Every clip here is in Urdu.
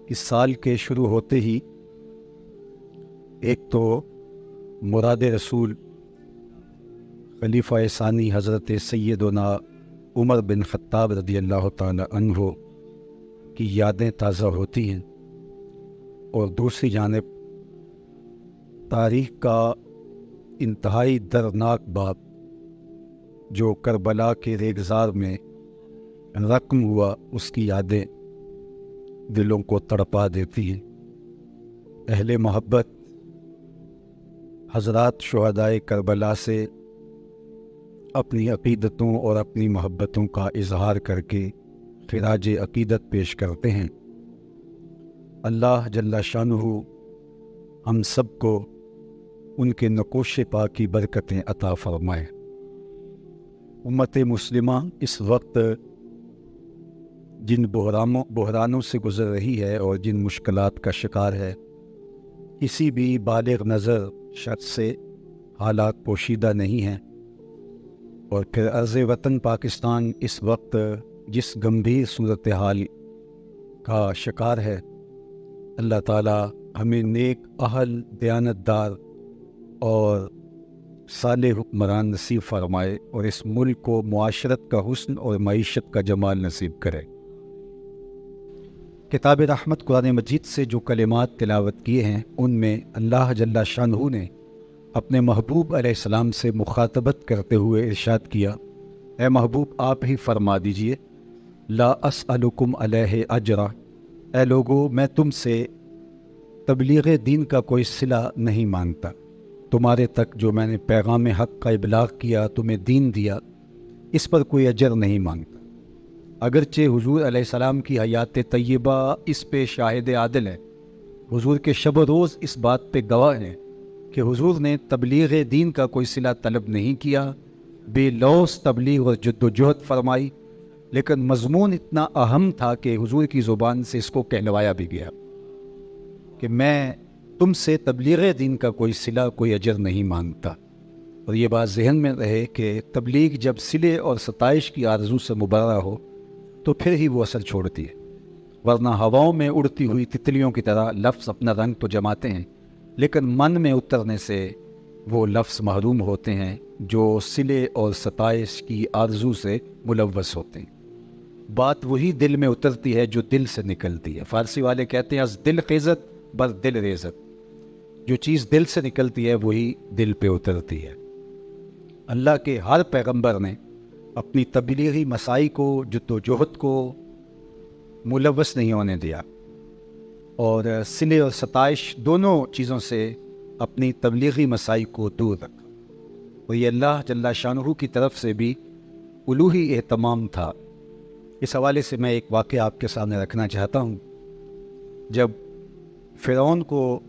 اس سال کے شروع ہوتے ہی ایک تو مراد رسول خلیفہ ثانی حضرت سیدنا عمر بن خطاب رضی اللہ تعالی عنہ کی یادیں تازہ ہوتی ہیں، اور دوسری جانب تاریخ کا انتہائی دردناک باب جو کربلا کے ریگزار میں رقم ہوا، اس کی یادیں دلوں کو تڑپا دیتی ہیں۔ اہل محبت حضرات شہدائے کربلا سے اپنی عقیدتوں اور اپنی محبتوں کا اظہار کر کے خراج عقیدت پیش کرتے ہیں۔ اللہ جل شانہ ہم سب کو ان کے نقوش پاک کی برکتیں عطا فرمائے۔ امت مسلمہ اس وقت جن بحرانوں سے گزر رہی ہے اور جن مشکلات کا شکار ہے، کسی بھی بالغ نظر شخص سے حالات پوشیدہ نہیں ہیں، اور پھر عرض وطن پاکستان اس وقت جس گمبھیر صورتحال کا شکار ہے، اللہ تعالی ہمیں نیک اہل، دیانتدار اور صالح حکمران نصیب فرمائے، اور اس ملک کو معاشرت کا حسن اور معیشت کا جمال نصیب کرے۔ کتاب رحمت قرآن مجید سے جو کلمات تلاوت کیے ہیں، ان میں اللہ جل شانہ نے اپنے محبوب علیہ السلام سے مخاطبت کرتے ہوئے ارشاد کیا، اے محبوب آپ ہی فرما دیجئے، لا اسألکم علیہ اجرا، اے لوگو میں تم سے تبلیغ دین کا کوئی صلہ نہیں مانگتا، تمہارے تک جو میں نے پیغام حق کا ابلاغ کیا، تمہیں دین دیا، اس پر کوئی اجر نہیں مانگتا۔ اگرچہ حضور علیہ السلام کی حیات طیبہ اس پہ شاہد عادل ہے، حضور کے شب و روز اس بات پہ گواہ ہیں کہ حضور نے تبلیغ دین کا کوئی صلہ طلب نہیں کیا، بے لوث تبلیغ اور جد و جہد فرمائی، لیکن مضمون اتنا اہم تھا کہ حضور کی زبان سے اس کو کہلوایا بھی گیا کہ میں تم سے تبلیغ دین کا کوئی صلہ، کوئی اجر نہیں مانگتا۔ اور یہ بات ذہن میں رہے کہ تبلیغ جب صلے اور ستائش کی آرزو سے مبرہ ہو تو پھر ہی وہ اثر چھوڑتی ہے، ورنہ ہواؤں میں اڑتی ہوئی تتلیوں کی طرح لفظ اپنا رنگ تو جماتے ہیں، لیکن من میں اترنے سے وہ لفظ محروم ہوتے ہیں جو صلے اور ستائش کی آرزو سے ملوث ہوتے ہیں۔ بات وہی دل میں اترتی ہے جو دل سے نکلتی ہے۔ فارسی والے کہتے ہیں از دل خیزت بر دل ریزت، جو چیز دل سے نکلتی ہے وہی دل پہ اترتی ہے۔ اللہ کے ہر پیغمبر نے اپنی تبلیغی مساعی کو، جد و جہد کو ملوث نہیں ہونے دیا، اور صلے اور ستائش دونوں چیزوں سے اپنی تبلیغی مساعی کو دور رکھا۔ اور یہ اللہ جل شانہ کی طرف سے بھی الوہی اہتمام تھا۔ اس حوالے سے میں ایک واقعہ آپ کے سامنے رکھنا چاہتا ہوں۔ جب فرعون کو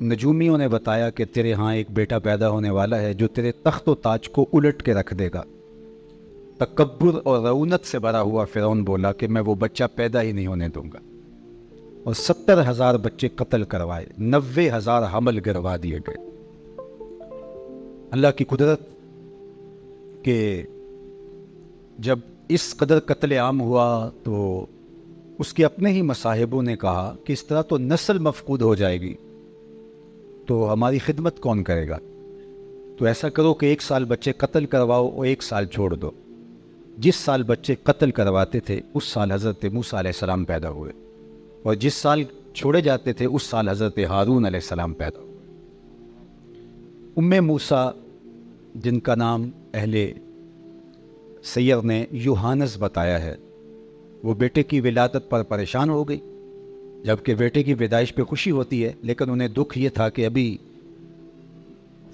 نجومیوں نے بتایا کہ تیرے ہاں ایک بیٹا پیدا ہونے والا ہے جو تیرے تخت و تاج کو الٹ کے رکھ دے گا، تکبر اور رعونت سے بھرا ہوا فرعون بولا کہ میں وہ بچہ پیدا ہی نہیں ہونے دوں گا، اور 70,000 بچے قتل کروائے، 90,000 حمل گروا دیے گئے۔ اللہ کی قدرت کہ جب اس قدر قتل عام ہوا تو اس کے اپنے ہی مصاحبوں نے کہا کہ اس طرح تو نسل مفقود ہو جائے گی، تو ہماری خدمت کون کرے گا؟ تو ایسا کرو کہ 1 سال بچے قتل کرواؤ اور 1 سال چھوڑ دو۔ جس سال بچے قتل کرواتے تھے اس سال حضرت موسیٰ علیہ السلام پیدا ہوئے، اور جس سال چھوڑے جاتے تھے اس سال حضرت ہارون علیہ السلام پیدا ہوئے۔ موسیٰ جن کا نام اہل سیر نے یوحانس بتایا ہے، وہ بیٹے کی ولادت پر پریشان ہو گئی، جبکہ بیٹے کی پیدائش پہ خوشی ہوتی ہے، لیکن انہیں دکھ یہ تھا کہ ابھی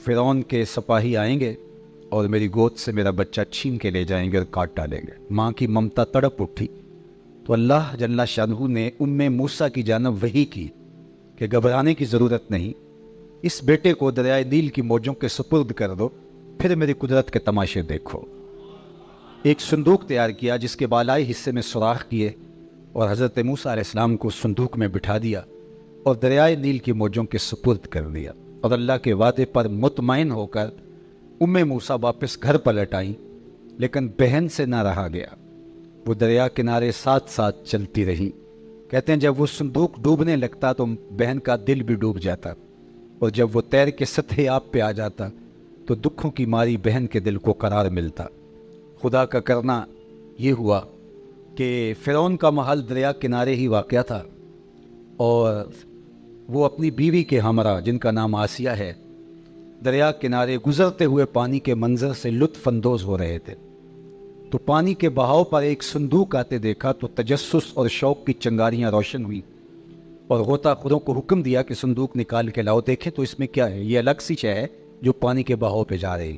فرعون کے سپاہی آئیں گے اور میری گود سے میرا بچہ چھین کے لے جائیں گے اور کاٹ ڈالیں گے۔ ماں کی ممتا تڑپ اٹھی، تو اللہ جل شانہ نے موسیٰ کی جانب وحی کی کہ گھبرانے کی ضرورت نہیں، اس بیٹے کو دریائے نیل کی موجوں کے سپرد کر دو، پھر میری قدرت کے تماشے دیکھو۔ ایک صندوق تیار کیا جس کے بالائی حصے میں سوراخ کیے، اور حضرت موسیٰ علیہ السلام کو صندوق میں بٹھا دیا اور دریائے نیل کی موجوں کے سپرد کر دیا، اور اللہ کے وعدے پر مطمئن ہو کر موسیٰ واپس گھر پلٹ آئیں، لیکن بہن سے نہ رہا گیا، وہ دریا کنارے ساتھ ساتھ چلتی رہیں، کہتے ہیں جب وہ صندوق ڈوبنے لگتا تو بہن کا دل بھی ڈوب جاتا، اور جب وہ تیر کے سطح آب پہ آ جاتا تو دکھوں کی ماری بہن کے دل کو قرار ملتا۔ خدا کا کرنا یہ ہوا کہ فرعون کا محل دریا کنارے ہی واقع تھا، اور وہ اپنی بیوی کے ہمراہ جن کا نام آسیہ ہے دریا کنارے گزرتے ہوئے پانی کے منظر سے لطف اندوز ہو رہے تھے۔ تو پانی کے بہاؤ پر ایک صندوق آتے دیکھا تو تجسس اور شوق کی چنگاریاں روشن ہوئی، اور غوطہ خوروں کو حکم دیا کہ صندوق نکال کے لاؤ، دیکھیں تو اس میں کیا ہے، یہ الگ سی شے ہے جو پانی کے بہاؤ پہ جا رہی۔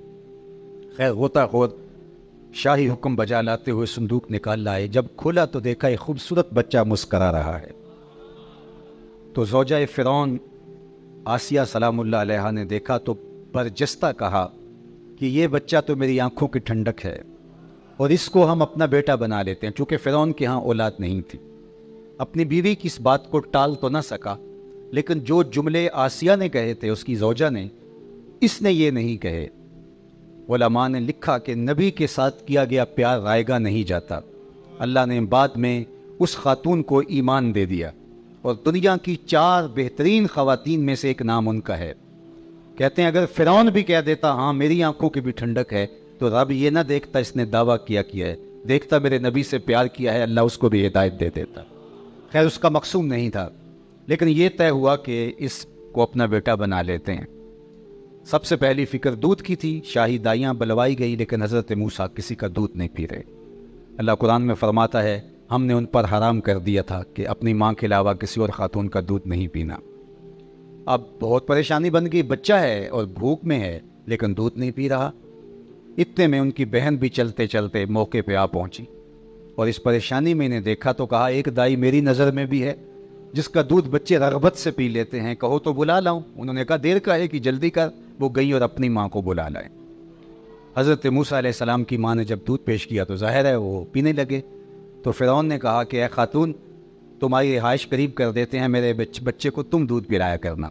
خیر غوطہ خور شاہی حکم بجا لاتے ہوئے صندوق نکال لائے، جب کھولا تو دیکھا ایک خوبصورت بچہ مسکرا رہا ہے۔ تو زوجہ فرعون آسیہ سلام اللہ علیہا نے دیکھا تو برجستہ کہا کہ یہ بچہ تو میری آنکھوں کی ٹھنڈک ہے، اور اس کو ہم اپنا بیٹا بنا لیتے ہیں، چونکہ فرعون کے ہاں اولاد نہیں تھی۔ اپنی بیوی کی اس بات کو ٹال تو نہ سکا، لیکن جو جملے آسیہ نے کہے تھے اس کی زوجہ نے، اس نے یہ نہیں کہے۔ علماء نے لکھا کہ نبی کے ساتھ کیا گیا پیار رائے گا نہیں جاتا۔ اللہ نے بعد میں اس خاتون کو ایمان دے دیا، اور دنیا کی 4 بہترین خواتین میں سے ایک نام ان کا ہے۔ کہتے ہیں اگر فرعون بھی کہہ دیتا ہاں میری آنکھوں کی بھی ٹھنڈک ہے، تو رب یہ نہ دیکھتا اس نے دعویٰ کیا ہے، دیکھتا میرے نبی سے پیار کیا ہے، اللہ اس کو بھی ہدایت دے دیتا۔ خیر اس کا مقصود نہیں تھا، لیکن یہ طے ہوا کہ اس کو اپنا بیٹا بنا لیتے ہیں۔ سب سے پہلی فکر دودھ کی تھی، شاہی دائیاں بلوائی گئی، لیکن حضرت موسیٰ کسی کا دودھ نہیں پی رہے۔ اللہ قرآن میں فرماتا ہے ہم نے ان پر حرام کر دیا تھا کہ اپنی ماں کے علاوہ کسی اور خاتون کا دودھ نہیں پینا۔ اب بہت پریشانی بن گئی، بچہ ہے اور بھوک میں ہے لیکن دودھ نہیں پی رہا۔ اتنے میں ان کی بہن بھی چلتے چلتے موقع پہ آ پہنچی، اور اس پریشانی میں انہیں دیکھا تو کہا ایک دائی میری نظر میں بھی ہے جس کا دودھ بچے رغبت سے پی لیتے ہیں، کہو تو بلا لاؤں۔ انہوں نے کہا دیر کا ہے کہ جلدی کر۔ وہ گئی اور اپنی ماں کو بلا لائے۔ حضرت موسیٰ علیہ السلام کی ماں نے جب دودھ پیش کیا تو ظاہر ہے وہ پینے لگے۔ تو فرعون نے کہا کہ اے خاتون تمہاری رہائش قریب کر دیتے ہیں، میرے بچے کو تم دودھ پلایا کرنا۔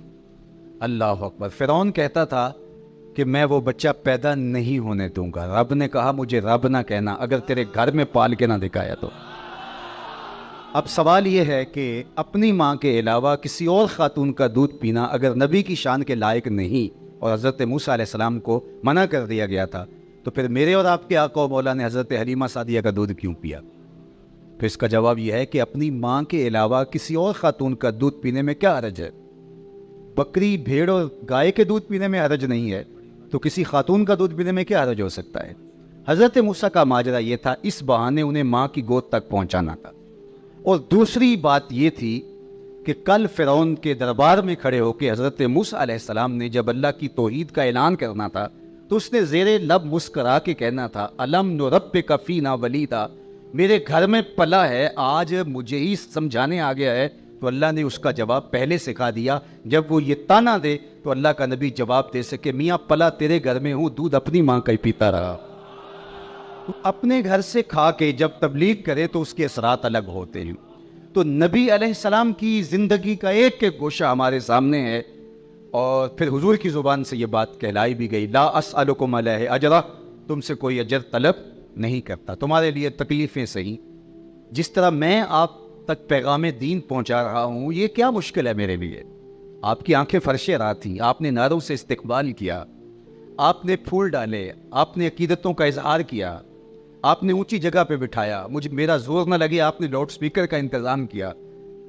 اللہ اکبر! فرعون کہتا تھا کہ میں وہ بچہ پیدا نہیں ہونے دوں گا۔ رب نے کہا مجھے رب نہ کہنا، اگر تیرے گھر میں پال کے نہ دکھایا تو۔ اب سوال یہ ہے کہ اپنی ماں کے علاوہ کسی اور خاتون کا دودھ پینا اگر نبی کی شان کے لائق نہیں اور حضرت موسیٰ علیہ السلام کو منع کر دیا گیا تھا، تو پھر میرے اور آپ کے آقا و مولا نے حضرت حلیمہ سعدیہ کا دودھ کیوں پیا؟ تو اس کا جواب یہ ہے کہ اپنی ماں کے علاوہ کسی اور خاتون کا دودھ پینے میں کیا حرج ہے؟ بکری، بھیڑ اور گائے کے دودھ پینے میں حرج نہیں ہے، تو کسی خاتون کا دودھ پینے میں کیا حرج ہو سکتا ہے؟ حضرت موسیٰ کا ماجرا یہ تھا، اس بہانے انہیں ماں کی گود تک پہنچانا تھا۔ اور دوسری بات یہ تھی کہ کل فرعون کے دربار میں کھڑے ہو کے حضرت موسیٰ علیہ السلام نے جب اللہ کی توحید کا اعلان کرنا تھا تو اس نے زیر لب مسکرا کے کہنا تھا الم نربک فینا ولیدا، میرے گھر میں پلا ہے، آج مجھے ہی سمجھانے آ گیا ہے۔ تو اللہ نے اس کا جواب پہلے سکھا دیا، جب وہ یہ تانا دے تو اللہ کا نبی جواب دے سکے میاں پلا تیرے گھر میں ہوں، دودھ اپنی ماں کا ہی پیتا رہا۔ اپنے گھر سے کھا کے جب تبلیغ کرے تو اس کے اثرات الگ ہوتے ہیں۔ تو نبی علیہ السلام کی زندگی کا ایک ایک گوشہ ہمارے سامنے ہے، اور پھر حضور کی زبان سے یہ بات کہلائی بھی گئی، لا اسألکم علیہ اجرا، تم سے کوئی اجر طلب نہیں کرتا، تمہارے لیے تکلیفیں صحیح۔ جس طرح میں آپ تک پیغام دین پہنچا رہا ہوں، یہ کیا مشکل ہے میرے لیے؟ آپ کی آنکھیں فرش راہ تھیں، آپ نے نعروں سے استقبال کیا، آپ نے پھول ڈالے، آپ نے عقیدتوں کا اظہار کیا، آپ نے اونچی جگہ پہ بٹھایا، مجھے میرا زور نہ لگے آپ نے لاؤڈ سپیکر کا انتظام کیا،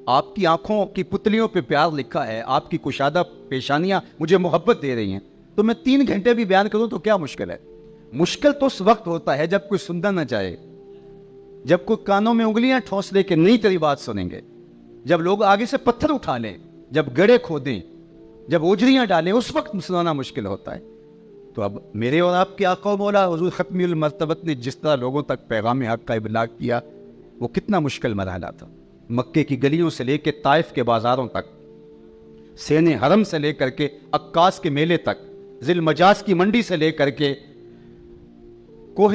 آپ کی آنکھوں کی پتلیوں پہ پیار لکھا ہے، آپ کی کشادہ پیشانیاں مجھے محبت دے رہی ہیں، تو میں 3 گھنٹے بھی بیان کروں تو کیا مشکل ہے؟ مشکل تو اس وقت ہوتا ہے جب کوئی سننا نہ چاہے، جب کوئی کانوں میں انگلیاں ٹھونس لے کہ نہیں تیری بات سنیں گے، جب لوگ آگے سے پتھر اٹھا لیں، جب گڑھے کھودیں، جب اوجریاں ڈالیں، اس وقت سنانا مشکل ہوتا ہے۔ تو اب میرے اور آپ کے آقا و مولا حضور ختمی المرتبت نے جس طرح لوگوں تک پیغام حق کا ابلاغ کیا، وہ کتنا مشکل مرحلہ تھا۔ مکے کی گلیوں سے لے کے طائف کے بازاروں تک، سین حرم سے لے کر کے عکاس کے میلے تک، ذی المجاز کی منڈی سے لے کر کے کوہ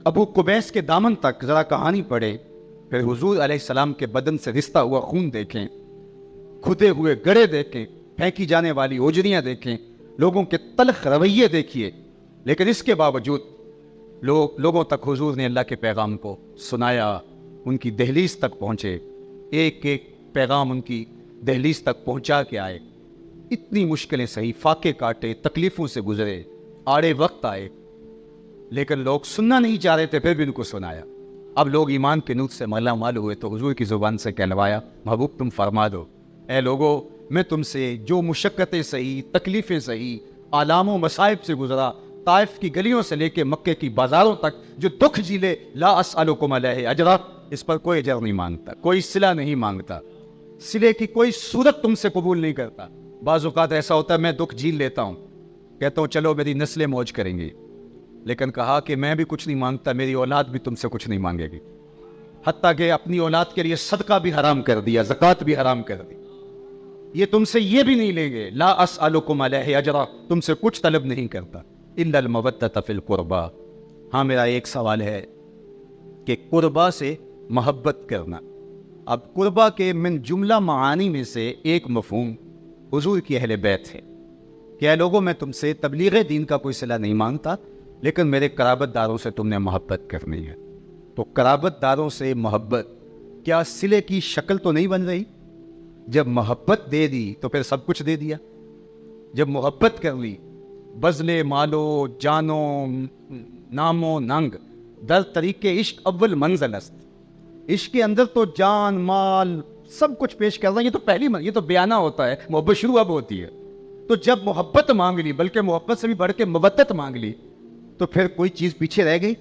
ابو قبیس کے دامن تک ذرا کہانی پڑھے، پھر حضور علیہ السلام کے بدن سے رشتہ ہوا خون دیکھیں، کھدے ہوئے گڑھے دیکھیں، پھینکی جانے والی اوجریاں دیکھیں، لوگوں کے تلخ رویے دیکھیے، لیکن اس کے باوجود لوگوں تک حضور نے اللہ کے پیغام کو سنایا، ان کی دہلیز تک پہنچے، ایک ایک پیغام ان کی دہلیز تک پہنچا کے آئے. اتنی مشکلیں سہی, فاقے کاٹے, تکلیفوں سے گزرے, آڑے وقت آئے, لیکن لوگ سننا نہیں چاہ رہے تھے, پھر بھی ان کو سنایا. اب لوگ ایمان کے نور سے مالا مال ہوئے تو حضور کی زبان سے کہلوایا, محبوب تم فرما دو, اے لوگو میں تم سے جو مشقتیں سہی, تکلیفیں سہی, آلام و مصائب سے گزرا, طائف کی گلیوں سے لے کے مکے کی بازاروں تک جو دکھ جھیلے, لا اسألکم علیہ اجرا, اس پر کوئی اجر نہیں مانگتا, کوئی صلہ نہیں مانگتا, صلے کی کوئی صورت تم سے قبول نہیں کرتا. بعض اوقات ایسا ہوتا ہے میں دکھ جھیل لیتا ہوں, کہتا ہوں چلو میری نسلیں موج کریں گی, لیکن کہا کہ میں بھی کچھ نہیں مانگتا, میری اولاد بھی تم سے کچھ نہیں مانگے گی. حتیٰ کہ اپنی اولاد کے لیے صدقہ بھی حرام کر دیا, زکوٰۃ بھی حرام کر دی. یہ تم سے یہ بھی نہیں لیں گے, لا اسألکم علیہ اجرا, تم سے کچھ طلب نہیں کرتا, الا المودۃ فی القربى. ہاں میرا ایک سوال ہے کہ قربا سے محبت کرنا. اب قربا کے من جملہ معانی میں سے ایک مفہوم حضور کی اہل بیت ہے کہ اے لوگوں میں تم سے تبلیغ دین کا کوئی صلہ نہیں مانگتا, لیکن میرے قرابت داروں سے تم نے محبت کرنی ہے. تو قرابت داروں سے محبت کیا صلے کی شکل تو نہیں بن رہی؟ جب محبت دے دی تو پھر سب کچھ دے دیا. جب محبت کر لی, بذل مالو جانو نامو ننگ در طریق عشق اول منزل است. عشق کے اندر تو جان مال سب کچھ پیش کر رہا ہے, یہ تو پہلی یہ تو بیانہ ہوتا ہے, محبت شروع اب ہوتی ہے. تو جب محبت مانگ لی, بلکہ محبت سے بھی بڑھ کے مودت مانگ لی, تو پھر کوئی چیز پیچھے رہ گئی.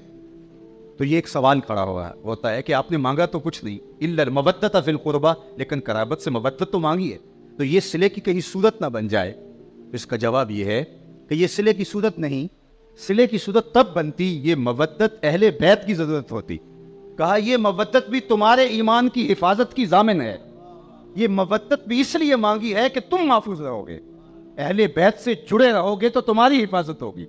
تو یہ ایک سوال کھڑا ہوا ہوتا ہے کہ آپ نے مانگا تو کچھ نہیں, الا المودۃ فی القربى, لیکن قرابت سے مودت تو مانگی ہے, تو یہ صلے کی کہیں صورت نہ بن جائے. اس کا جواب یہ ہے کہ یہ صلے کی صورت نہیں, صلے کی صورت تب بنتی یہ مودت اہل بیت کی ضرورت ہوتی. کہا یہ مودت بھی تمہارے ایمان کی حفاظت کی ضامن ہے, یہ مودت بھی اس لیے مانگی ہے کہ تم محفوظ رہو گے, اہل بیت سے جڑے رہو گے تو تمہاری حفاظت ہوگی.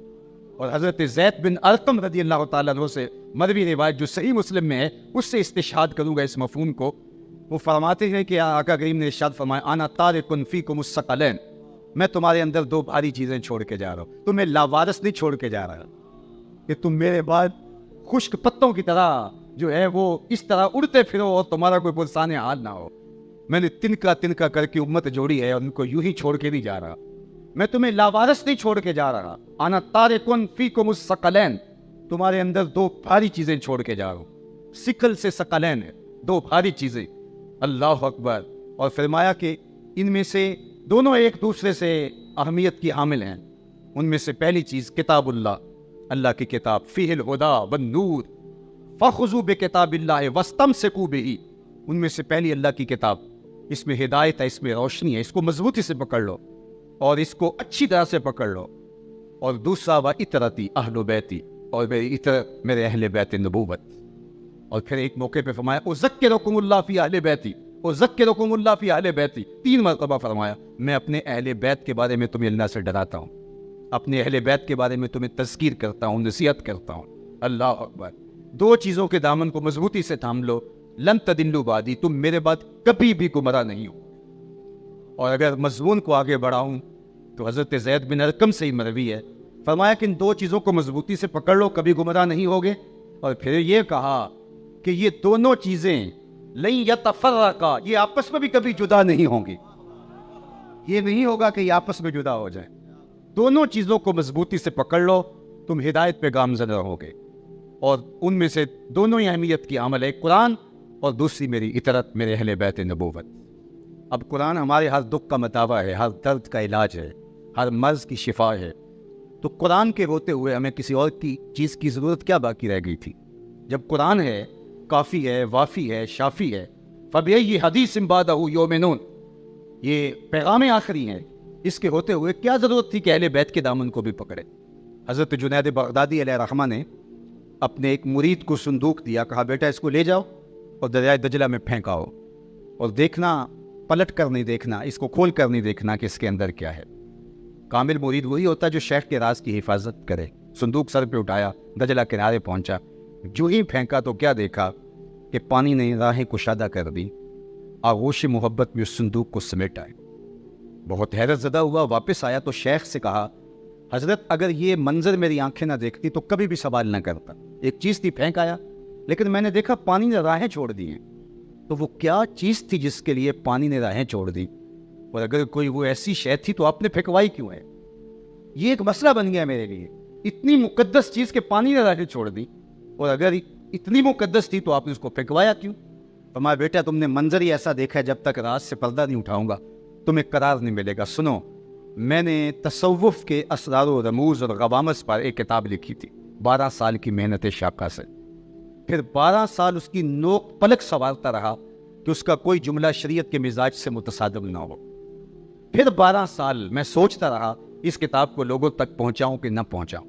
اور حضرت زید بن ارقم رضی اللہ تعالیٰ عنہ سے مروی روایت جو صحیح مسلم میں ہے, اس سے استشہاد کروں گا اس مفہوم کو. وہ فرماتے ہیں کہ آقا کریم نے ارشاد فرمایا, انا تارک فیکم الثقلین, میں تمہارے اندر دو بھاری چیزیں چھوڑ کے جا رہا ہوں, تمہیں لاوارث نہیں چھوڑ کے جا رہا کہ تم میرے بعد خشک پتوں کی طرح جو ہے وہ اس طرح اڑتے پھرو اور تمہارا کوئی پرسان حال نہ ہو. میں نے تنکا کر کے امت جوڑی ہے اور ان کو یوں ہی چھوڑ کے نہیں جا رہا, میں تمہیں لاوارث نہیں چھوڑ کے جا رہا. انا تارکن فیکم الثقلین, تمہارے اندر دو بھاری چیزیں چھوڑ کے جا رہا ہوں. سکل سے ثقلین ہے, دو بھاری چیزیں. اللہ اکبر. اور فرمایا کہ ان میں سے دونوں ایک دوسرے سے اہمیت کی حامل ہیں. ان میں سے پہلی چیز کتاب اللہ, اللہ کی کتاب, فیہ الہدی والنور فخذوا بکتاب اللہ واستمسکوا بہ. ان میں سے پہلی اللہ کی کتاب, اس میں ہدایت ہے, اس میں روشنی ہے, اس کو مضبوطی سے پکڑ لو اور اس کو اچھی طرح سے پکڑ لو. اور دوسرا و اطرتی اہل بیتی, اور میری اطرت میرے اہل بیت نبوت. اور پھر ایک موقع پہ فرمایا اذکرکم اللہ فی اہل بیتی, اذکرکم اللہ فی اہل بیتی, 3 مرتبہ فرمایا میں اپنے اہل بیت کے بارے میں تمہیں اللہ سے ڈراتا ہوں, اپنے اہل بیت کے بارے میں تمہیں تذکیر کرتا ہوں, نصیحت کرتا ہوں. اللہ اکبر. 2 چیزوں کے دامن کو مضبوطی سے تھام لو, لن تدلوا بعدی, تم میرے بعد کبھی بھی گمراہ نہیں ہو. اور اگر مضمون کو آگے بڑھاؤں تو حضرت زید بن ارقم سے ہی مروی ہے, فرمایا کہ ان 2 چیزوں کو مضبوطی سے پکڑ لو, کبھی گمراہ نہیں ہوگے. اور پھر یہ کہا کہ یہ دونوں چیزیں لن یتفرقا, یہ آپس میں بھی کبھی جدا نہیں ہوں گی. یہ نہیں ہوگا کہ یہ آپس میں جدا ہو جائیں. دونوں چیزوں کو مضبوطی سے پکڑ لو, تم ہدایت پہ گامزن رہو گے. اور ان میں سے دونوں ہی اہمیت کی عمل ہے, قرآن اور دوسری میری اطرت, میرے اہل بیت نبوت. اب قرآن ہمارے ہر دکھ کا مداوا ہے, ہر درد کا علاج ہے, ہر مرض کی شفا ہے. تو قرآن کے ہوتے ہوئے ہمیں کسی اور کی چیز کی ضرورت کیا باقی رہ گئی تھی؟ جب قرآن ہے, کافی ہے, وافی ہے, شافی ہے. فَبِأَيِّ حَدِيثٍ بَعْدَهُ يُؤْمِنُونَ, یہ پیغام آخری ہے. اس کے ہوتے ہوئے کیا ضرورت تھی کہ اہل بیت کے دامن کو بھی پکڑے؟ حضرت جنید بغدادی علیہ رحمہ نے اپنے ایک مرید کو صندوق دیا, کہا بیٹا اس کو لے جاؤ اور دریائے دجلہ میں پھینکاؤ, اور دیکھنا, پلٹ کر نہیں دیکھنا, اس کو کھول کر نہیں دیکھنا کہ اس کے اندر کیا ہے. کامل مرید وہی ہوتا ہے جو شیخ کے راز کی حفاظت کرے. صندوق سر پہ اٹھایا, دجلہ کنارے پہنچا, جو ہی پھینکا تو کیا دیکھا کہ پانی نے راہیں کشادہ کر دی, آغوش محبت میں اس صندوق کو سمیٹ آئے. بہت حیرت زدہ ہوا, واپس آیا تو شیخ سے کہا حضرت اگر یہ منظر میری آنکھیں نہ دیکھتی تو کبھی بھی سوال نہ کرتا. ایک چیز تھی, پھینک آیا, لیکن میں نے دیکھا پانی نے راہیں چھوڑ دی ہیں. تو وہ کیا چیز تھی جس کے لیے پانی نے راہیں چھوڑ دی؟ اور اگر کوئی وہ ایسی شے تھی تو آپ نے پھینکوائی کیوں ہے؟ یہ ایک مسئلہ بن گیا میرے لیے. اتنی مقدس چیز کے پانی نے راہیں چھوڑ دی، اور اگر اتنی مقدس تھی تو آپ نے اس کو پھینکوایا کیوں؟ فرمایا بیٹا تم نے منظر ہی ایسا دیکھا ہے، جب تک رات سے پردہ نہیں اٹھاؤں گا تمہیں قرار نہیں ملے گا. سنو، میں نے تصوف کے اسرار و رموز اور غوامض پر ایک کتاب لکھی تھی 12 سال کی محنت شاقہ سے. پھر 12 سال اس کی نوک پلک سنوارتا رہا کہ اس کا کوئی جملہ شریعت کے مزاج سے متصادم نہ ہو. پھر 12 سال میں سوچتا رہا اس کتاب کو لوگوں تک پہنچاؤں کہ نہ پہنچاؤں.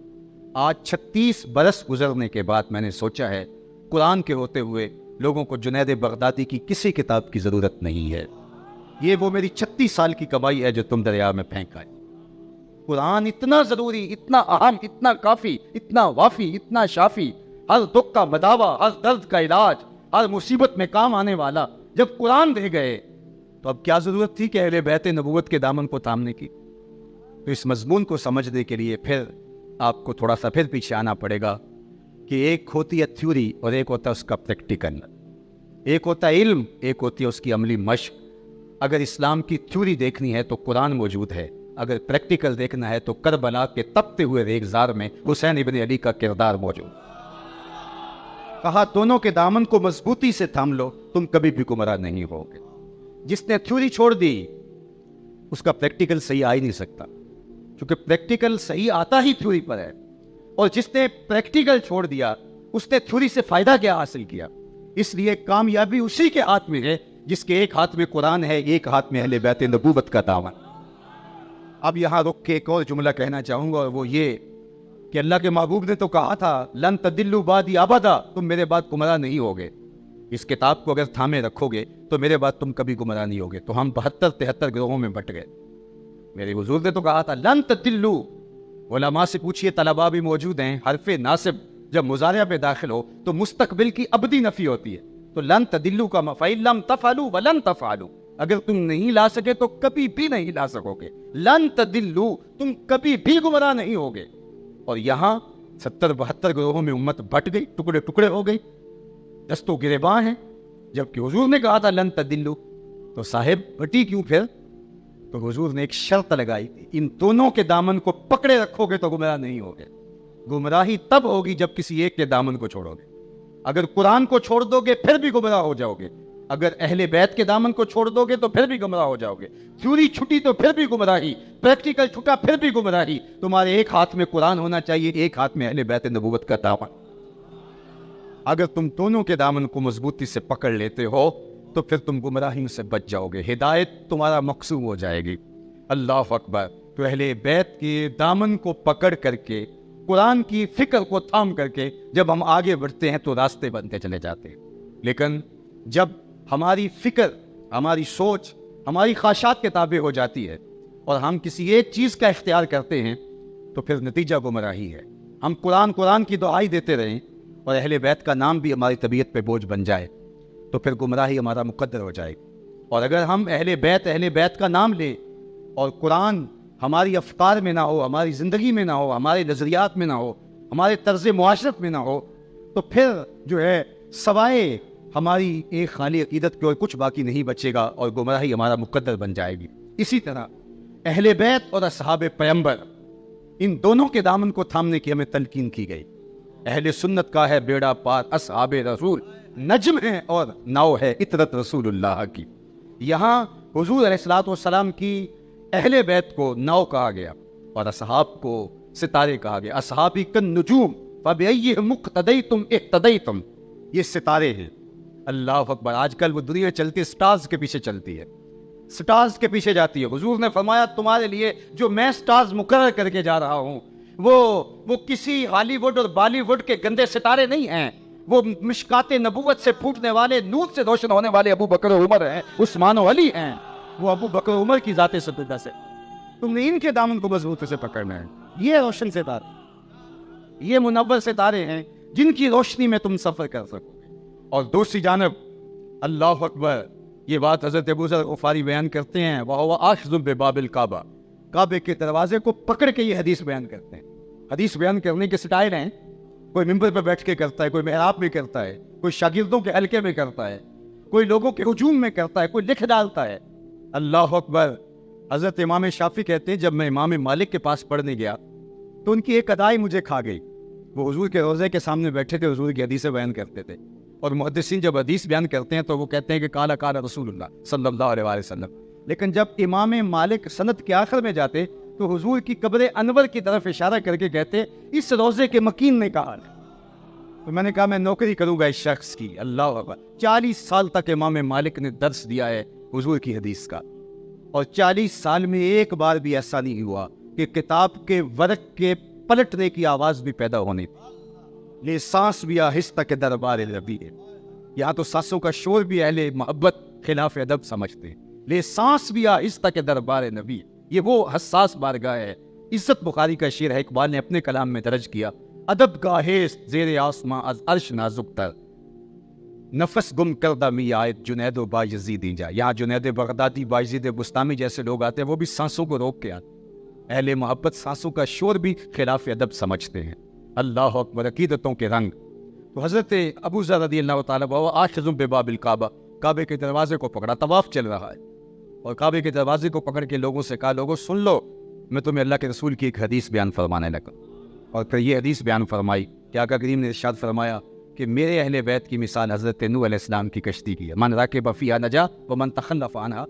آج 36 برس گزرنے کے بعد میں نے سوچا ہے قرآن کے ہوتے ہوئے لوگوں کو جنید بغدادی کی کسی کتاب کی ضرورت نہیں ہے. یہ وہ میری 36 سال کی کمائی ہے جو تم دریا میں پھینکا ہے. قرآن اتنا ضروری، اتنا اہم، اتنا کافی، اتنا وافی، اتنا شافی، ہر دکھ کا مداوا، ہر درد کا علاج، ہر مصیبت میں کام آنے والا جب قرآن دے گئے تو اب کیا ضرورت تھی کہ اہل بیت نبوت کے دامن کو تھامنے کی؟ تو اس مضمون کو سمجھنے کے لیے پھر آپ کو تھوڑا سا پھر پیچھے آنا پڑے گا کہ ایک ہوتی ہے تھیوری اور ایک ہوتا ہے اس کا پریکٹیکل. ایک ہوتا ہے علم، ایک ہوتی ہے اس کی عملی مشق. اگر اسلام کی تھیوری دیکھنی ہے تو قرآن موجود ہے، اگر پریکٹیکل دیکھنا ہے تو کربلا کے تپتے ہوئے ریگزار میں حسین ابن علی کا کردار موجود. کہا دونوں کے دامن کو مضبوطی سے تھام لو، تم کبھی بھی گمراہ نہیں ہوگے. جس نے تھیوری چھوڑ دی اس کا پریکٹیکل صحیح آ ہی نہیں سکتا، کیونکہ پریکٹیکل صحیح آتا ہی تھیوری پر ہے. اور جس نے پریکٹیکل چھوڑ دیا اس نے تھیوری سے فائدہ کیا حاصل کیا؟ اس لیے کامیابی اسی کے ہاتھ میں ہے جس کے ایک ہاتھ میں قرآن ہے، ایک ہاتھ میں اہل بیت نبوت کا دامن. اب یہاں رک کے ایک اور جملہ کہنا چاہوں گا، اور وہ یہ کہ اللہ کے محبوب نے تو کہا تھا لن تدلوا بعدی ابدا، تم میرے بعد گمراہ نہیں ہوگے. اس کتاب کو اگر تھامے رکھو گے تو میرے بعد تم کبھی گمراہ نہیں ہوگے. تو ہم 72-73 گروہوں میں بٹ گئے. میرے حضور نے تو کہا تھا لن تدلوا. علماء سے پوچھئے، طلباء بھی موجود ہیں، حرف ناصب جب مضارع پہ داخل ہو تو مستقبل کی ابدی نفی ہوتی ہے. تو لن تدلوا کا مفعول لم تفعلوا ولن تفعلوا، اگر تم نہیں لا سکے تو کبھی بھی نہیں لا سکو گے. لن تدلوا، تم کبھی بھی گمراہ نہیں ہوگے. اور یہاں 70-72 گروہوں میں امت بٹ گئی، ٹکڑے ٹکڑے ہو گئی، دست و گریباں ہیں. جبکہ حضور نے کہا تھا لن تدلوا، تو صاحب بٹی کیوں پھر؟ تو حضور نے ایک شرط لگائی تھی، ان دونوں کے دامن کو پکڑے رکھو گے تو گمراہ نہیں ہوگے. گمراہی تب ہوگی جب کسی ایک کے دامن کو چھوڑو گے. اگر قرآن کو چھوڑ دو گے پھر بھی گمراہ ہو جاؤ گے، اگر اہل بیت کے دامن کو چھوڑ دو گے تو پھر بھی گمراہ ہو جاؤ گے. تھیوری چھٹی تو پھر بھی گمراہی، پریکٹیکل چھٹا پھر بھی گمراہی. تمہارے ایک ہاتھ میں قرآن ہونا چاہیے، ایک ہاتھ میں اہل بیت نبوت کا دامن. اگر تم دونوں کے دامن کو مضبوطی سے پکڑ لیتے ہو تو پھر تم گمراہیوں سے بچ جاؤ گے، ہدایت تمہارا مقصود ہو جائے گی. اللہ اکبر. تو اہل بیت کے دامن کو پکڑ کر کے، قرآن کی فکر کو تھام کر کے جب ہم آگے بڑھتے ہیں تو راستے بنتے چلے جاتے ہیں. لیکن جب ہماری فکر، ہماری سوچ، ہماری خواہشات کے تابع ہو جاتی ہے اور ہم کسی ایک چیز کا اختیار کرتے ہیں تو پھر نتیجہ گمراہی ہے. ہم قرآن کی دعائی دیتے رہیں اور اہل بیت کا نام بھی ہماری طبیعت پہ بوجھ بن جائے تو پھر گمراہی ہمارا مقدر ہو جائے. اور اگر ہم اہل بیت کا نام لیں اور قرآن ہماری افکار میں نہ ہو، ہماری زندگی میں نہ ہو، ہمارے نظریات میں نہ ہو، ہمارے طرز معاشرت میں نہ ہو، تو پھر جو ہے سوائے ہماری ایک خالی عقیدت کے اور کچھ باقی نہیں بچے گا اور گمراہی ہمارا مقدر بن جائے گی. اسی طرح اہل بیت اور اصحاب پیغمبر، ان دونوں کے دامن کو تھامنے کی ہمیں تلقین کی گئی. اہل سنت کا ہے بیڑا پار، اصحاب رسول نجم ہے اور ناؤ ہے اطرت رسول اللہ کی. یہاں حضور علیہ الصلوۃ والسلام کی اہل بیت کو ناؤ کہا گیا اور اصحاب کو ستارے کہا گیا. اصحابی کن نجوم فبأیہم اقتدیتم اہتدیتم، یہ ستارے ہیں. اللہ اکبر. آج کل وہ دنیا چلتی سٹارز کے پیچھے چلتی ہے، سٹارز کے پیچھے جاتی ہے. حضور نے فرمایا تمہارے لیے جو میں سٹارز مقرر کر کے جا رہا ہوں وہ کسی ہالی ووڈ اور بالی ووڈ کے گندے ستارے نہیں ہیں، وہ مشکات نبوت سے پھوٹنے والے، نور سے روشن ہونے والے ابو بکر و عمر ہیں، عثمان و علی ہیں. وہ ابو بکر و عمر کی ذات سدیدہ سے تم نے ان کے دامن کو مضبوطی سے پکڑنا ہے. یہ روشن ستارے، یہ منور ستارے ہیں جن کی روشنی میں تم سفر کر سکو. اور دوسری جانب اللہ اکبر، یہ بات حضرت ابو ذر غفاری بیان کرتے ہیں، وَهُوَ آخِذٌ بِبَابِ الْكَعْبَةِ، کعبے کے دروازے کو پکڑ کے یہ حدیث بیان کرتے ہیں. حدیث بیان کرنے کے سٹائل ہیں، کوئی ممبر پہ بیٹھ کے کرتا ہے، کوئی محراب میں کرتا ہے، کوئی شاگردوں کے حلقے میں کرتا ہے. کوئی لوگوں کے ہجوم میں کرتا ہے، کوئی لکھ ڈالتا ہے۔ اللہ اکبر۔ حضرت امام شافعی کہتے ہیں جب میں امام مالک کے پاس پڑھنے گیا تو ان کی ایک ادائی مجھے کھا گئی۔ وہ حضور کے روضے کے سامنے بیٹھے تھے، حضور کی حدیثیں بیان کرتے تھے، اور محدثین جب حدیث بیان کرتے ہیں تو وہ کہتے ہیں کہ قال قال رسول اللہ صلی اللہ علیہ وسلم، لیکن جب امام مالک سند کے آخر میں جاتے تو حضور کی قبر انور کی طرف اشارہ کر کے کہتے اس روضے کے مکین نے کہا۔ تو میں نے کہا میں نوکری کروں گا اس شخص کی۔ اللہ اکبر۔ 40 سال تک امام مالک نے درس دیا ہے حضور کی حدیث کا، اور 40 سال میں ایک بار بھی ایسا نہیں ہوا کہ کتاب کے ورق کے پلٹنے کی آواز بھی پیدا ہونے تھی۔ لے سانس بھی آہستہ کے دربار ربی ہے۔ یہاں تو سانسوں کا شور بھی اہل محبت خلاف ادب سمجھتے ہیں۔ لے سانس بھی آہستہ کے دربار نبی، یہ وہ حساس بارگاہ ہے۔ عزت بخاری کا شعر ہے، اقبال نے اپنے کلام میں درج کیا، ادب گاہے زیر آسماں از عرش نازک تر، نفس گم کردہ می آیت جنید و بایزید جا۔ یہاں جنید بغدادی، بایزید بستامی جیسے لوگ آتے ہیں، وہ بھی سانسوں کو روک کے آتے ہیں۔ اہل محبت سانسوں کا شور بھی خلاف ادب سمجھتے ہیں۔ اللہ اکبر۔ عقیدتوں کے رنگ۔ تو حضرت ابو ذر رضی اللہ تعالیٰ عنہ آخذ بباب الکعبہ، کعبے کے دروازے کو پکڑا، طواف چل رہا ہے، اور کعبے کے دروازے کو پکڑ کے لوگوں سے کہا لوگوں سن لو، میں تمہیں اللہ کے رسول کی ایک حدیث بیان فرمانے لگا۔ اور پھر یہ حدیث بیان فرمائی کہ آقا کریم نے ارشاد فرمایا کہ میرے اہل بیت کی مثال حضرت نوح علیہ السلام کی کشتی کی ہے، من راکب فیہا نجا ومن تخلف عنہا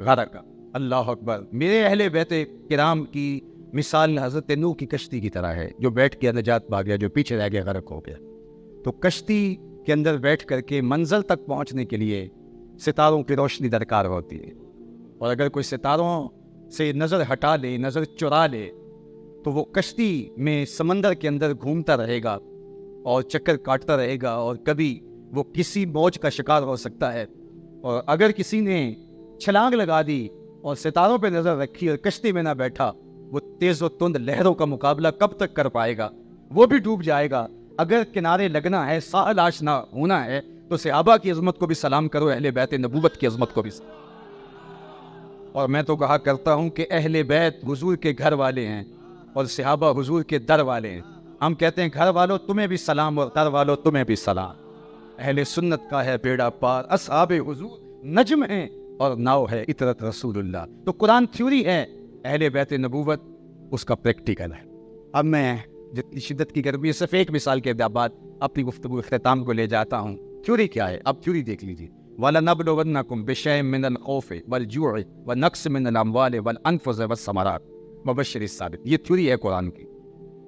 غرق۔ اللہ اکبر۔ میرے اہل بیت کرام کی مثال حضرت نوح کی کشتی کی طرح ہے، جو بیٹھ کے نجات پا گیا، جو پیچھے رہ گیا غرق ہو گیا۔ تو کشتی کے اندر بیٹھ کر کے منزل تک پہنچنے کے لیے ستاروں کی روشنی درکار ہوتی ہے، اور اگر کوئی ستاروں سے نظر ہٹا لے، نظر چرا لے، تو وہ کشتی میں سمندر کے اندر گھومتا رہے گا اور چکر کاٹتا رہے گا، اور کبھی وہ کسی موج کا شکار ہو سکتا ہے۔ اور اگر کسی نے چھلانگ لگا دی اور ستاروں پہ نظر رکھی اور کشتی میں نہ بیٹھا، وہ تیز و تند لہروں کا مقابلہ کب تک کر پائے گا؟ وہ بھی ڈوب جائے گا۔ اگر کنارے لگنا ہے، ساحل آشنا ہونا ہے، تو صحابہ کی عظمت کو بھی سلام کرو، اہل بیت نبوت کی عظمت کو بھی سلام۔ اور میں تو کہا کرتا ہوں کہ اہل بیت حضور کے گھر والے ہیں اور صحابہ حضور کے در والے ہیں۔ ہم کہتے ہیں گھر والوں تمہیں بھی سلام اور در والوں تمہیں بھی سلام۔ اہل سنت کا ہے بیڑا پار، اصحاب حضور نجم ہیں اور ناؤ ہے اطرت رسول اللہ۔ تو قرآن تھیوری ہے، اہل بیت نبوت اس کا پریکٹیکل ہے۔ اب میں جتنی شدت کی گرمی ہے، صرف ایک مثال کے بعد اپنی گفتگو اختتام کو لے جاتا ہوں۔ تھیوری کیا ہے؟ اب تھیوری دیکھ لیجیے۔ وَلَنَبْلُوَنَّكُمْ بِشَيْءٍ مِّنَ الْخَوْفِ وَالْجُوعِ وَنَقْصٍ مِّنَ الْأَمْوَالِ وَالْأَنفُسِ وَالثَّمَرَاتِ وَبَشِّرِ الصَّابِرِينَ۔ یہ تھیوری ہے قرآن کی۔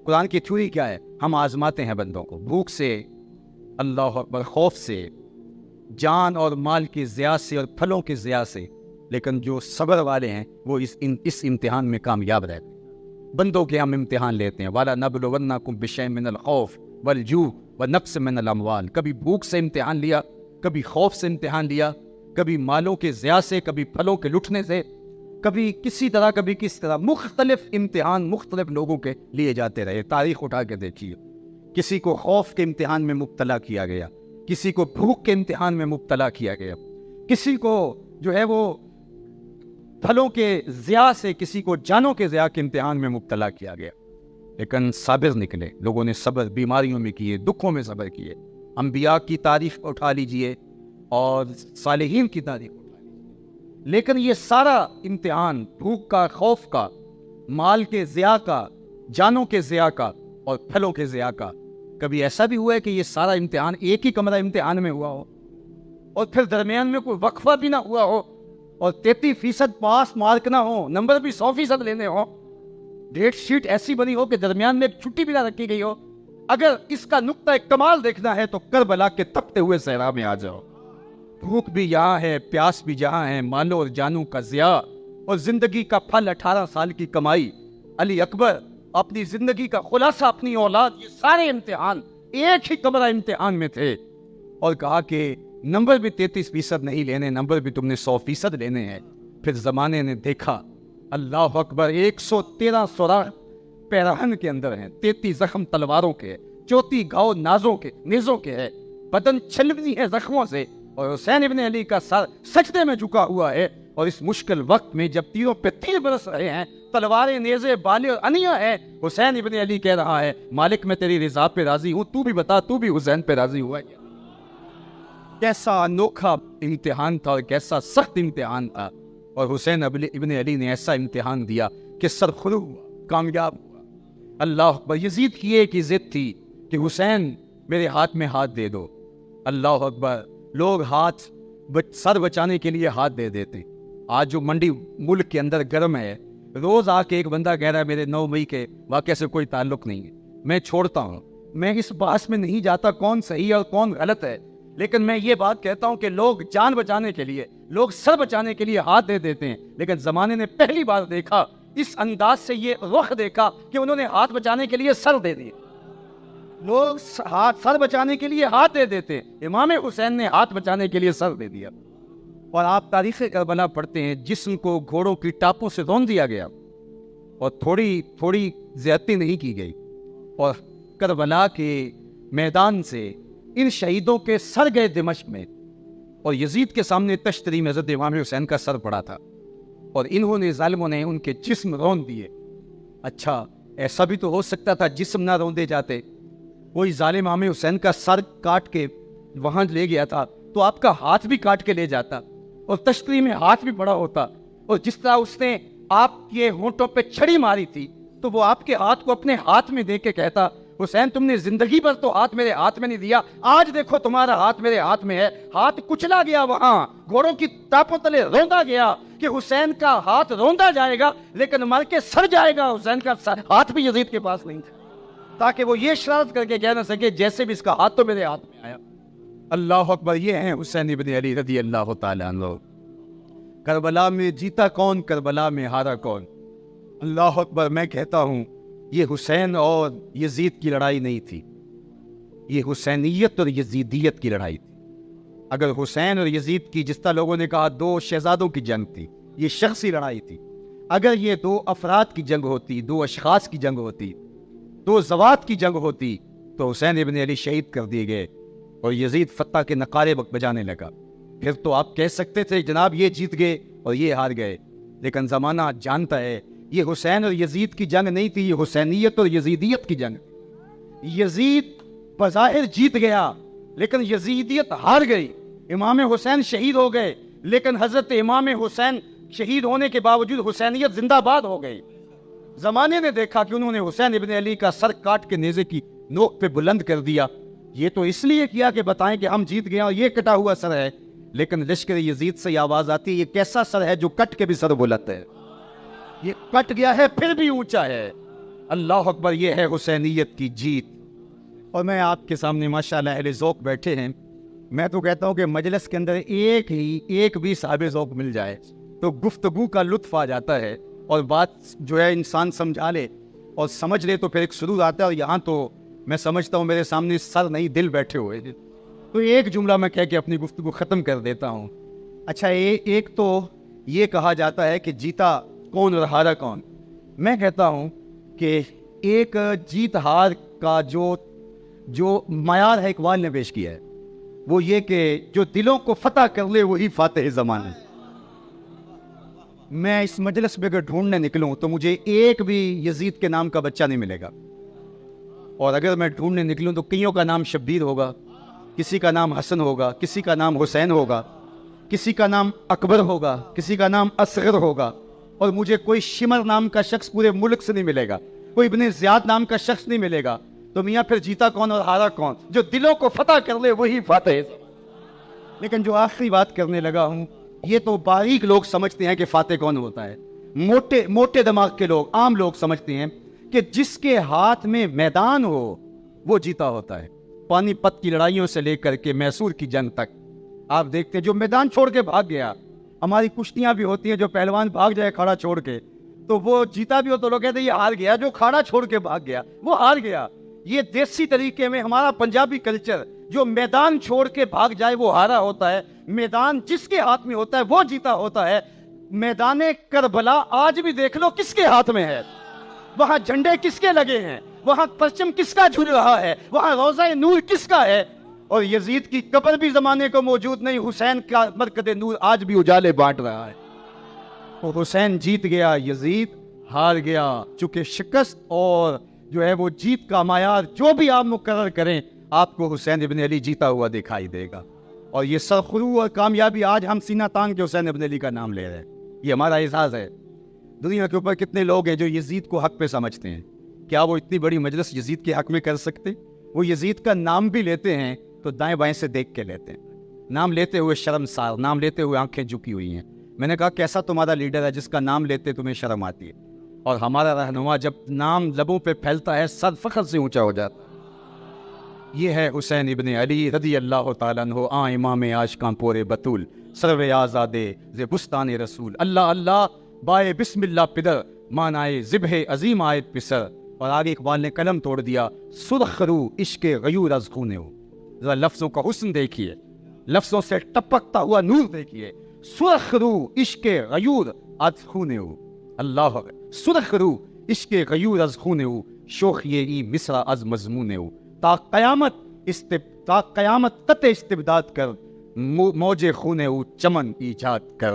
قرآن کی تھیوری کیا ہے؟ ہم آزماتے ہیں بندوں کو، بھوک سے، اللہ اکبر، خوف سے، جان اور مال کی ضیاع سے اور پھلوں کی ضیاع سے، لیکن جو صبر والے ہیں وہ اس امتحان میں کامیاب رہتے ہیں۔ بندوں کے ہم امتحان لیتے ہیں۔ وَلَنَبْلُوَنَّكُمْ بِشَيْءٍ مِّنَ الْخَوْفِ وَالْجُوعِ وَنَقْصٍ مِّنَ الْأَمْوَالِ۔ کبھی بھوک سے امتحان لیا، کبھی خوف سے امتحان لیا، کبھی مالوں کے ضیاع سے، کبھی پھلوں کے لٹنے سے، کبھی کسی طرح، کبھی کس طرح، مختلف امتحان مختلف لوگوں کے لیے جاتے رہے۔ تاریخ اٹھا کے دیکھیے، کسی کو خوف کے امتحان میں مبتلا کیا گیا، کسی کو بھوک کے امتحان میں مبتلا کیا گیا، کسی کو جو ہے وہ پھلوں کے ضیاع سے، کسی کو جانوں کے ضیاع کے امتحان میں مبتلا کیا گیا، لیکن صابر نکلے۔ لوگوں نے صبر بیماریوں میں کیے، دکھوں میں صبر کیے۔ انبیاء کی تعریف اٹھا لیجئے اور صالحین کی تعریف اٹھا لیجئے، لیکن یہ سارا امتحان، بھوک کا، خوف کا، مال کے ضیاع کا، جانوں کے ضیاع کا اور پھلوں کے ضیاع کا، کبھی ایسا بھی ہوا ہے کہ یہ سارا امتحان ایک ہی کمرہ امتحان میں ہوا ہو اور پھر درمیان میں کوئی وقفہ بھی نہ ہوا ہو اور 33% پاس مارک نہ ہو، نمبر بھی 100% لینے ہو، ڈیٹ شیٹ ایسی بنی ہو کہ درمیان میں ایک چھٹی بھی نہ رکھی گئی ہو؟ اگر اس کا نقطہ کمال دیکھنا ہے تو کربلا کے تپتے ہوئے صحرا میں آ جاؤ۔ بھوک بھی یہاں ہے، پیاس بھی جہاں ہے، مالوں اور جانوں کا ضیاع اور زندگی کا پھل 18 سال کی کمائی، علی اکبر اپنی زندگی کا خلاصہ، اپنی اولاد، یہ سارے امتحان ایک ہی کمرہ امتحان میں تھے، اور کہا کہ نمبر بھی 33% نہیں لینے، نمبر بھی تم نے 100% لینے ہیں۔ پھر زمانے نے دیکھا، اللہ اکبر، 113 سوراخ پیراہن کے اندر ہیں، 33 زخم تلواروں کے، 34 گھاؤ نیزوں کے ہے، بدن چھلنی ہے زخموں سے، اور حسین ابن علی کا سر سجدے میں جھکا ہوا ہے، اور اس مشکل وقت میں جب تیروں پہ تیر برس رہے ہیں، تلواریں، نیزے، بالے اور انیاں ہیں، حسین ابن علی کہہ رہا ہے مالک میں تیری رضا پہ راضی ہوں، تو بھی بتا، تو بھی حسین پہ راضی ہوا ہے؟ کیسا انوکھا امتحان تھا اور کیسا سخت امتحان تھا، اور حسین ابن علی نے ایسا امتحان دیا کہ سرخرو ہوا، کامیاب ہوا۔ اللہ اکبر۔ یزید کی ایک ہی ضد تھی کہ حسین میرے ہاتھ میں ہاتھ دے دو۔ اللہ اکبر۔ لوگ سر بچانے کے لیے ہاتھ دے دیتے۔ آج جو منڈی ملک کے اندر گرم ہے، روز آ کے ایک بندہ کہہ رہا ہے میرے 9 مئی کے واقعے سے کوئی تعلق نہیں ہے، میں چھوڑتا ہوں۔ میں اس بحث میں نہیں جاتا کون صحیح اور کون غلط ہے، لیکن میں یہ بات کہتا ہوں کہ لوگ جان بچانے کے لیے، لوگ سر بچانے کے لیے ہاتھ دے دیتے ہیں، لیکن زمانے نے پہلی بار دیکھا، اس انداز سے یہ رخ دیکھا کہ انہوں نے ہاتھ بچانے کے لیے سر دے دیے۔ لوگ سر بچانے کے لیے ہاتھ دے دیتے ہیں، امام حسین نے ہاتھ بچانے کے لیے سر دے دیا۔ اور آپ تاریخ کربلا پڑھتے ہیں، جسم کو گھوڑوں کی ٹاپوں سے رون دیا گیا اور تھوڑی زیادتی نہیں کی گئی، اور کربلا کے میدان سے ان شہیدوں کے سر گئے دمشق میں، اور یزید کے سامنے تشتری میں حضرت امام حسین کا سر پڑا تھا، اور انہوں نے ظالموں نے ان کے جسم رون دیے۔ اچھا، ایسا بھی تو ہو سکتا تھا جسم نہ روندے جاتے، کوئی ظالم امام حسین کا سر کاٹ کے وہاں لے گیا تھا تو آپ کا ہاتھ بھی کاٹ کے لے جاتا، اور تشتری میں ہاتھ بھی پڑا ہوتا، اور جس طرح اس نے آپ کے ہونٹوں پہ چھڑی ماری تھی تو وہ آپ کے ہاتھ کو اپنے ہاتھ میں دے کے کہتا حسین تم نے زندگی بھر تو ہاتھ میرے ہاتھ میں نہیں دیا، آج دیکھو تمہارا ہاتھ میرے ہاتھ میں ہے۔ ہاتھ کچلا گیا، وہاں گھوڑوں کی ٹاپوں تلے روندا گیا کہ حسین کا ہاتھ روندا جائے گا لیکن مر کے سر جائے گا، حسین کا ہاتھ بھی یزید کے پاس نہیں تھا، تاکہ وہ یہ شرارت کر کے کہہ نہ سکے جیسے بھی اس کا ہاتھ تو میرے ہاتھ میں آیا۔ اللہ اکبر۔ یہ ہیں حسین ابن علی رضی اللہ تعالیٰ عنہ۔ کربلا میں جیتا کون، کربلا میں ہارا کون؟ اللہ اکبر۔ میں کہتا ہوں یہ حسین اور یزید کی لڑائی نہیں تھی، یہ حسینیت اور یزیدیت کی لڑائی تھی۔ اگر حسین اور یزید کی، جس طرح لوگوں نے کہا، 2 شہزادوں کی جنگ تھی، یہ شخصی لڑائی تھی۔ اگر یہ 2 افراد کی جنگ ہوتی، 2 اشخاص کی جنگ ہوتی، 2 ذوات کی جنگ ہوتی، تو حسین ابن علی شہید کر دیے گئے اور یزید فتح کے نعرے بجانے لگا، پھر تو آپ کہہ سکتے تھے جناب یہ جیت گئے اور یہ ہار گئے۔ لیکن زمانہ جانتا ہے یہ حسین اور یزید کی جنگ نہیں تھی، یہ حسینیت اور یزیدیت کی جنگ۔ یزید بظاہر جیت گیا لیکن یزیدیت ہار گئی۔ امام حسین شہید ہو گئے لیکن حضرت امام حسین شہید ہونے کے باوجود حسینیت زندہ باد ہو گئی۔ زمانے نے دیکھا کہ انہوں نے حسین ابن علی کا سر کاٹ کے نیزے کی نوک پہ بلند کر دیا، یہ تو اس لیے کیا کہ بتائیں کہ ہم جیت گئے اور یہ کٹا ہوا سر ہے، لیکن لشکر یزید سے یہ آواز آتی ہے یہ کیسا سر ہے جو کٹ کے بھی سر بلند ہے، یہ کٹ گیا ہے پھر بھی اونچا ہے۔ اللہ اکبر۔ یہ ہے حسینیت کی جیت۔ اور میں آپ کے سامنے ماشاءاللہ اہل ذوق بیٹھے ہیں، میں تو کہتا ہوں کہ مجلس کے اندر ایک بھی صاحب ذوق مل جائے تو گفتگو کا لطف آ جاتا ہے، اور بات جو ہے انسان سمجھا لے اور سمجھ لے تو پھر ایک سرور آتا ہے۔ اور یہاں تو میں سمجھتا ہوں میرے سامنے سر نہیں دل بیٹھے ہوئے ہیں، تو ایک جملہ میں کہہ کے اپنی گفتگو ختم کر دیتا ہوں۔ اچھا، ایک تو یہ کہا جاتا ہے کہ جیتا کون اور ہارا کون۔ میں کہتا ہوں کہ ایک جیت ہار کا جو معیار ہے اقبال نے پیش کیا ہے وہ یہ کہ جو دلوں کو فتح کر لے وہی فاتح زمانے۔ میں اس مجلس میں اگر ڈھونڈنے نکلوں تو مجھے ایک بھی یزید کے نام کا بچہ نہیں ملے گا، اور اگر میں ڈھونڈنے نکلوں تو کئیوں کا نام شبیر ہوگا، کسی کا نام حسن ہوگا، کسی کا نام حسین ہوگا، کسی کا نام اکبر ہوگا، کسی کا نام اصغر ہوگا، اور مجھے کوئی شمر نام کا شخص پورے ملک سے نہیں ملے گا، کوئی ابن زیاد نام کا شخص نہیں ملے گا۔ تو میاں پھر جیتا کون اور ہارا کون؟ جو دلوں کو فتح کر لے وہی فاتح۔ لیکن جو آخری بات کرنے لگا ہوں، یہ تو باریک لوگ سمجھتے ہیں کہ فاتح کون ہوتا ہے، موٹے دماغ کے لوگ، عام لوگ سمجھتے ہیں کہ جس کے ہاتھ میں میدان ہو وہ جیتا ہوتا ہے۔ پانی پت کی لڑائیوں سے لے کر کے میسور کی جنگ تک آپ دیکھتے ہیں جو میدان چھوڑ کے بھاگ گیا، ہماری کشتیاں بھی ہوتی ہیں جو پہلوان بھاگ جائے کھاڑا چھوڑ کے تو وہ جیتا بھی ہو تو لوگ کہتے ہیں یہ ہار گیا، جو کھاڑا چھوڑ کے بھاگ گیا وہ ہار گیا۔ یہ دیسی طریقے میں ہمارا پنجابی کلچر، جو میدان چھوڑ کے بھاگ جائے وہ ہارا ہوتا ہے، میدان جس کے ہاتھ میں ہوتا ہے وہ جیتا ہوتا ہے۔ میدان کربلا آج بھی دیکھ لو کس کے ہاتھ میں ہے، وہاں جھنڈے کس کے لگے ہیں، وہاں پرچم کس کا جھول رہا ہے، وہاں روضہ نور کس کا ہے، اور یزید کی قبر بھی زمانے کو موجود نہیں، حسین کا مرکز نور آج بھی اجالے بانٹ رہا ہے۔ اور حسین جیت گیا، یزید ہار گیا، چونکہ شکست اور جو ہے وہ جیت کا معیار جو بھی آپ مقرر کریں آپ کو حسین ابن علی جیتا ہوا دکھائی دے گا۔ اور یہ سرخرو اور کامیابی آج ہم سینہ تان کے حسین ابن علی کا نام لے رہے ہیں، یہ ہمارا اعزاز ہے۔ دنیا کے اوپر کتنے لوگ ہیں جو یزید کو حق پہ سمجھتے ہیں، کیا وہ اتنی بڑی مجلس یزید کے حق میں کر سکتے؟ وہ یزید کا نام بھی لیتے ہیں تو دائیں بائیں سے دیکھ کے لیتے ہیں، نام لیتے ہوئے شرمسار، نام لیتے ہوئے آنکھیں جھکی ہوئی ہیں۔ میں نے کہا کیسا تمہارا لیڈر ہے جس کا نام لیتے تمہیں شرم آتی ہے؟ اور ہمارا رہنما جب نام لبوں پہ پھیلتا ہے سر فخر سے اونچا ہو جاتا ہے۔ یہ ہے حسین ابن علی رضی اللہ تعالیٰ عنہ، امام عاشقاں پورے بطول، سرو آزادے ز بستان رسول، اللہ اللہ بائے بسم اللہ پدر، مانائے ذبح عظیم آیت پسر۔ اور آگے اقبال نے قلم توڑ دیا، سرخ رو عشق غیور از خونے ہو۔ ذرا لفظوں کا حسن دیکھیے، لفظوں سے ٹپکتا ہوا نور دیکھیے، سرخ رو عشق غیور از خونے ہو، اللہ سرخ رو عشق غیور از خونے ہو، شوخی ای مصرع از مضمونے ہو، تا قیامت قطع استبداد کر، موج خونے ہو چمن ایجاد کر۔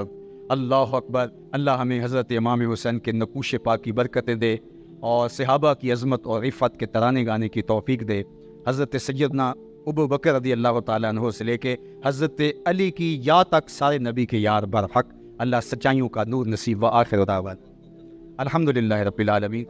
اللہ اکبر۔ اللہ ہمیں حضرت امام حسین کے نقوش پاک کی برکتیں دے اور صحابہ کی عظمت اور عفت کے ترانے گانے کی توفیق دے۔ حضرت سیدنا ابو بکر رضی اللہ تعالیٰ عنہ سے لے کے حضرت علی کی یا تک سارے نبی کے یار برحق اللہ سچائیوں کا نور نصیب۔ و آخر دعوانا الحمدللہ رب العالمین۔